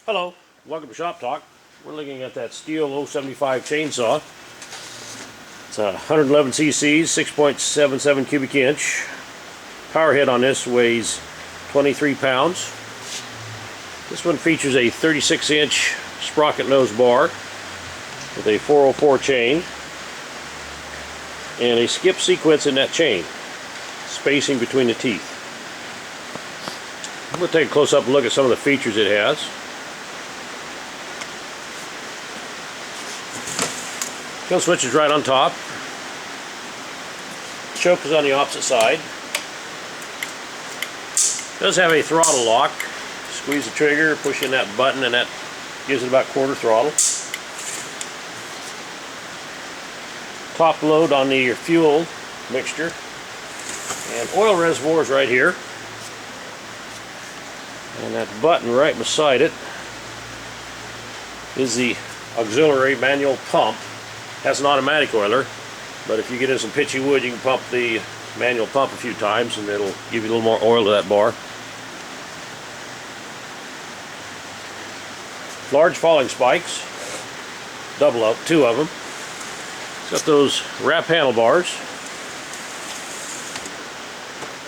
Hello, welcome to Shop Talk. We're looking at that Stihl 075 chainsaw. It's a 111 cc's, 6.77 cubic inch. Power head on this weighs 23 pounds. This one features a 36-inch sprocket nose bar with a 404 chain and a skip sequence in that chain, spacing between the teeth. We'll take a close-up look at some of the features it has. Kill switch is right on top. Choke is on the opposite side. It does have a throttle lock. Squeeze the trigger, push in that button, and that gives it about quarter throttle. Top load on the fuel mixture. And oil reservoir is right here. And that button right beside it is the auxiliary manual pump. Has an automatic oiler, but if you get in some pitchy wood, you can pump the manual pump a few times and it'll give you a little more oil to that bar. Large falling spikes, double up, two of them. It's got those wrap handlebars.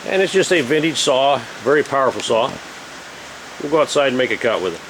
And it's just a vintage saw, very powerful saw. We'll go outside and make a cut with it.